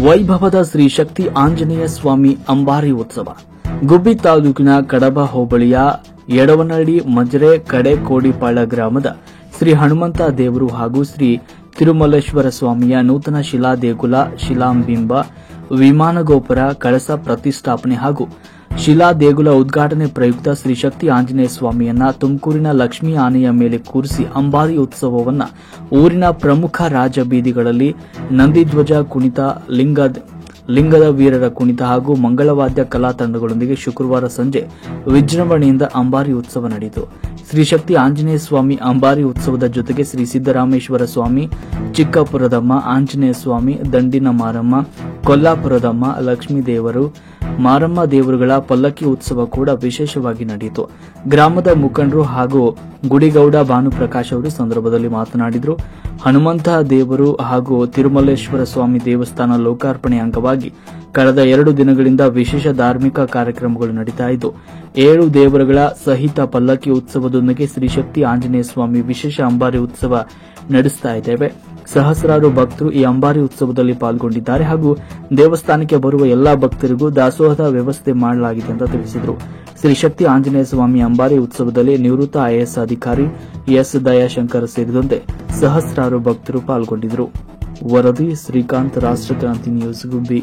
ವೈಭವದ ಶ್ರೀ ಶಕ್ತಿ ಆಂಜನೇಯ ಸ್ವಾಮಿ ಅಂಬಾರಿ ಉತ್ಸವ ಗುಬ್ಬಿ ತಾಲೂಕಿನ ಕಡಬ ಹೋಬಳಿಯ ಯಡವನಹಳ್ಳಿ ಮಜರೆ ಕಡೆಕೋಡಿಪಾಳ ಗ್ರಾಮದ ಶ್ರೀ ಹನುಮಂತ ದೇವರು ಹಾಗೂ ಶ್ರೀ ತಿರುಮಲೇಶ್ವರ ಸ್ವಾಮಿಯ ನೂತನ ಶಿಲಾ ದೇಗುಲ, ಶಿಲಾಬಿಂಬ, ವಿಮಾನಗೋಪುರ, ಕಳಸ ಪ್ರತಿಷ್ಠಾಪನೆ ಹಾಗೂ ಶಿಲಾ ದೇಗುಲ ಉದ್ಘಾಟನೆ ಪ್ರಯುಕ್ತ ಶ್ರೀ ಶಕ್ತಿ ಆಂಜನೇಯ ಸ್ವಾಮಿಯನ್ನ ತುಮಕೂರಿನ ಲಕ್ಷ್ಮೀ ಆನೆಯ ಮೇಲೆ ಕೂರಿಸಿ ಅಂಬಾರಿ ಉತ್ಸವವನ್ನು ಊರಿನ ಪ್ರಮುಖ ರಾಜ ಬೀದಿಗಳಲ್ಲಿ ನಂದಿಧ್ವಜ ಕುಣಿತ, ಲಿಂಗದ ವೀರರ ಕುಣಿತ ಹಾಗೂ ಮಂಗಳವಾದ್ಯ ಕಲಾ ತಂಡಗಳೊಂದಿಗೆ ಶುಕ್ರವಾರ ಸಂಜೆ ವಿಜೃಂಭಣೆಯಿಂದ ಅಂಬಾರಿ ಉತ್ಸವ ನಡೆಯಿತು. ಶ್ರೀ ಶಕ್ತಿ ಆಂಜನೇಯ ಸ್ವಾಮಿ ಅಂಬಾರಿ ಉತ್ಸವದ ಜೊತೆಗೆ ಶ್ರೀ ಸಿದ್ದರಾಮೇಶ್ವರ ಸ್ವಾಮಿ, ಚಿಕ್ಕಪುರದಮ್ಮ, ಆಂಜನೇಯ ಸ್ವಾಮಿ, ದಂಡಿನ ಮಾರಮ್ಮ, ಕೊಲ್ಲಾಪುರದಮ್ಮ, ಲಕ್ಷ್ಮೀ ದೇವರು, ಮಾರಮ್ಮ ದೇವರುಗಳ ಪಲ್ಲಕ್ಕಿ ಉತ್ಸವ ಕೂಡ ವಿಶೇಷವಾಗಿ ನಡೆಯಿತು. ಗ್ರಾಮದ ಮುಖಂಡರು ಹಾಗೂ ಗುಡಿಗೌಡ ಭಾನುಪ್ರಕಾಶ್ ಅವರು ಸಂದರ್ಭದಲ್ಲಿ ಮಾತನಾಡಿದರು. ಹನುಮಂತ ದೇವರು ಹಾಗೂ ತಿರುಮಲೇಶ್ವರ ಸ್ವಾಮಿ ದೇವಸ್ಥಾನ ಲೋಕಾರ್ಪಣೆ ಅಂಗವಾಗಿ ಕಳೆದ 2 ದಿನಗಳಿಂದ ವಿಶೇಷ ಧಾರ್ಮಿಕ ಕಾರ್ಯಕ್ರಮಗಳು ನಡೀತಾ ಇದ್ದು, 7 ದೇವರುಗಳ ಸಹಿತ ಪಲ್ಲಕ್ಕಿ ಉತ್ಸವದೊಂದಿಗೆ ಶ್ರೀ ಶಕ್ತಿ ಆಂಜನೇಯ ಸ್ವಾಮಿ ವಿಶೇಷ ಅಂಬಾರಿ ಉತ್ಸವ ನಡೆಸ್ತಾ ಇದ್ದೇವೆ. ಸಹಸ್ರಾರು ಭಕ್ತರು ಈ ಅಂಬಾರಿ ಉತ್ಸವದಲ್ಲಿ ಪಾಲ್ಗೊಂಡಿದ್ದಾರೆ ಹಾಗೂ ದೇವಸ್ಥಾನಕ್ಕೆ ಬರುವ ಎಲ್ಲಾ ಭಕ್ತರಿಗೂ ದಾಸೋಹದ ವ್ಯವಸ್ಥೆ ಮಾಡಲಾಗಿದೆ ಅಂತ ತಿಳಿಸಿದರು. ಶ್ರೀ ಶಕ್ತಿ ಆಂಜನೇಯ ಸ್ವಾಮಿ ಅಂಬಾರಿ ಉತ್ಸವದಲ್ಲಿ ನಿವೃತ್ತ ಐಎಎಸ್ ಅಧಿಕಾರಿ ಎಸ್ ದಯಾಶಂಕರ್ ಸೇರಿದಂತೆ ಸಹಸ್ರಾರು ಭಕ್ತರು ಪಾಲ್ಗೊಂಡಿದ್ದರು. ವರದಿ ಶ್ರೀಕಾಂತ್, ರಾಷ್ಟ್ರಕ್ರಾಂತಿ ನ್ಯೂಸ್, ಗುಬ್ಬಿ.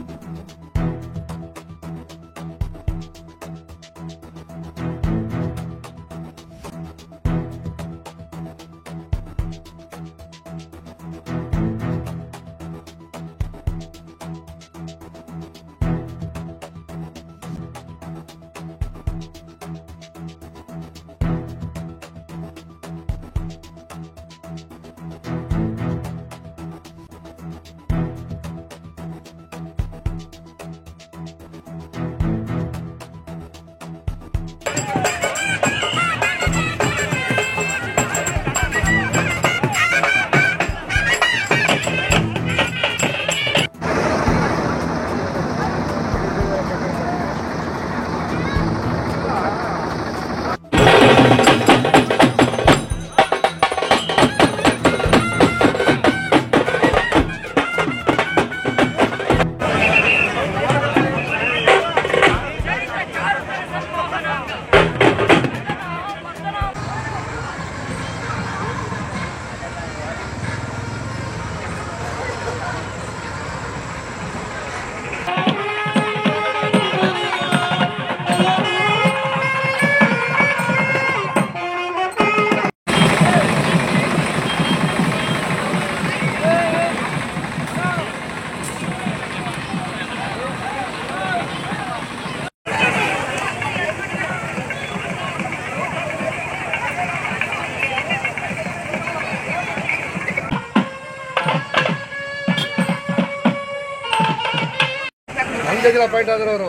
ಪಾಯಿಂಟ್ ಆದ್ರೆ ಅವರು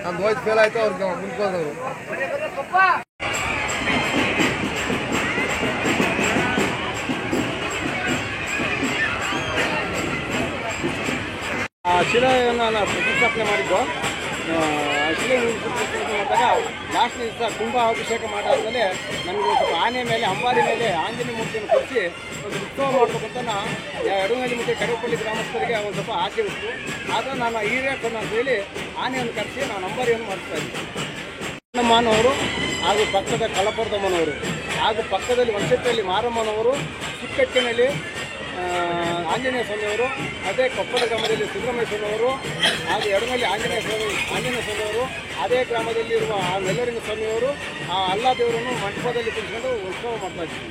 ನಮ್ಮ ವಾಯ್ಸ್ ಫೇಲ್ ಆಯ್ತು, ಅವ್ರಿಗೆ ಮುಂದ್ಕೋದ್ರು. ಶಿಲೆಯನ್ನು ಪ್ರತಿಷ್ಠಾಪನೆ ಮಾಡಿದ್ದು. ಶಿಲೆ ಪ್ರತಿಷ್ಠಾಪನೆ ಮಾಡಿದಾಗ ಲಾಸ್ಟ್ ದಿವಸ ಕುಂಭ ಅಭಿಷೇಕ ಮಾಡಾದ್ಮೇಲೆ ನಮಗೆ ಸ್ವಲ್ಪ ಆನೆ ಮೇಲೆ, ಅಂಬಾರಿ ಮೇಲೆ ಆಂಜನೇಯ ಮೂರ್ತಿಯನ್ನು ಕೊಡಿಸಿ ಒಂದು ಉತ್ಸವ ಮಾಡಬೇಕಂತ ಯಡವನಹಳ್ಳಿ ಮತ್ತು ಕಡೆಪಳ್ಳಿ ಗ್ರಾಮಸ್ಥರಿಗೆ ಒಂದು ಸ್ವಲ್ಪ ಆಸೆ ಇತ್ತು. ಆದರೂ ನಾನು ಹಿರಿಯಪ್ಪನ ಅಂತ ಹೇಳಿ ಆನೆಯನ್ನು ಕರೆಸಿ ನಾನು ಅಂಬಾರಿಯನ್ನು ಮಾಡಿಸ್ತಾ ಇದ್ದೆ. ಮಾನವರು ಹಾಗೂ ಪಕ್ಕದ ಕಳ್ಳಪುರದಮ್ಮನವರು ಹಾಗೂ ಪಕ್ಕದಲ್ಲಿ ವಂಶದಲ್ಲಿ ಮಾರಮ್ಮನವರು, ಚಿಕ್ಕಟ್ಟಿನಲ್ಲಿ ಆಂಜನೇಯ ಸ್ವಾಮಿಯವರು, ಅದೇ ಕೊಪ್ಪಳ ಗ್ರಾಮದಲ್ಲಿ ಸಿದ್ದರಾಮೇಶ್ವರವರು ಹಾಗೂ ಯಡವನಹಳ್ಳಿ ಆಂಜನೇಯ ಸ್ವಾಮಿಯವರು, ಅದೇ ಗ್ರಾಮದಲ್ಲಿರುವ ಆ ನೆಲ್ಲೂರಿನ ಸ್ವಾಮಿಯವರು ಆ ಅಲ್ಲಾ ದೇವರನ್ನು ಮಂಟಪದಲ್ಲಿ ಕುಳಿತುಕೊಂಡು ಉತ್ಸವ ಮಾಡ್ತಾ ಇದ್ದೀವಿ.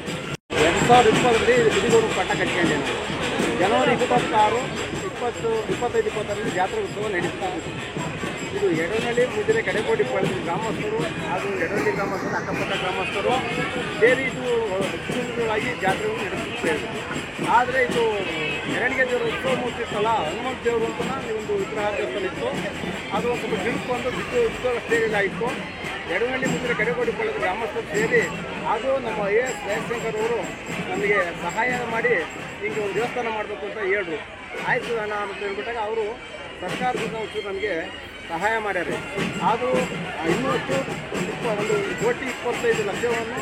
2020ರಲ್ಲಿ ಬಿದಿಗೋಡು ಪಟ್ಟ ಕಟ್ಕೊಂಡೆ. ಜನವರಿ 26, 20, 25, 26ರಲ್ಲಿ ಜಾತ್ರಾ ಉತ್ಸವ ನಡೆಸ್ತಾ ಇದ್ದೀವಿ. ಇದು ಯಡವನಹಳ್ಳಿ ಮುದ್ರೆ ಕಡೆಕೋಡಿಪಾಳ್ಯದ ಗ್ರಾಮಸ್ಥರು ಹಾಗೂ ಯಡವನಹಳ್ಳಿ ಗ್ರಾಮಸ್ಥರು, ಅಕ್ಕಪಕ್ಕ ಗ್ರಾಮಸ್ಥರು ಸೇರಿ ಇದು ಹೆಚ್ಚುವಾಗಿ ಜಾತ್ರೆಯನ್ನು ನಡೆಸುತ್ತೇವೆ. ಆದರೆ ಇದು ಮೆರವಣಿಗೆ ದೇವರ ಉತ್ಸವ ಮೂರ್ತಿ ಇತ್ತಲ್ಲ, ಹನುಮಂತ ದೇವರು ಅಂತ ಒಂದು ವಿಗ್ರಹ ದೇವಸ್ಥಾನ ಇತ್ತು. ಅದು ಒಂದು ಸ್ವಲ್ಪ ಗಿಳಿಕೊಂಡು ಬಿದ್ದು ಸ್ಟೇಜಲ್ಲಾಗಿತ್ತು. ಯಡವನಹಳ್ಳಿ ಮುದ್ರೆ ಕಡೆಕೋಡಿಪಾಳ್ಯದ ಗ್ರಾಮಸ್ಥರು ಸೇರಿ ಹಾಗೂ ನಮ್ಮ ಐಎಎಸ್ ದಯಾಶಂಕರ್ ಅವರು ನಮಗೆ ಸಹಾಯ ಮಾಡಿ ಹೀಗೆ ಒಂದು ದೇವಸ್ಥಾನ ಮಾಡಬೇಕು ಅಂತ ಹೇಳಿದ್ರು. ಆಯಿತು ಅಣ್ಣ ಅಂತ ಹೇಳ್ಬಿಟ್ಟಾಗ ಅವರು ಸರ್ಕಾರದಿಂದ ಒಂಚೂರು ನಮಗೆ ಸಹಾಯ ಮಾಡ್ಯಾರೆ. ಅದು ಇನ್ನೂಷ್ಟು 1,25,00,000ವನ್ನು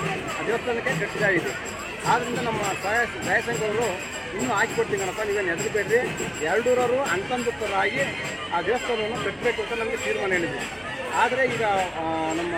ದೇವಸ್ಥಾನಕ್ಕೆ ಕಟ್ಟಿದಾಗಿದೆ. ಆದ್ದರಿಂದ ನಮ್ಮ ಸಹಾಯ ಸಂಘವರು ಇನ್ನೂ ಹಾಕಿಕೊಡ್ತೀವಿ ಕಣಪ್ಪ, ನೀವೇನು ಹೆದರಬೇಡ್ರಿ, ಎರಡೂರವರು ಅಂತಂಬುತ್ತರಾಗಿ ಆ ದೇವಸ್ಥಾನವನ್ನು ಕಟ್ಟಬೇಕು ಅಂತ ನಮಗೆ ತೀರ್ಮಾನ ಹೇಳಿದ್ವಿ. ಆದರೆ ಈಗ ನಮ್ಮ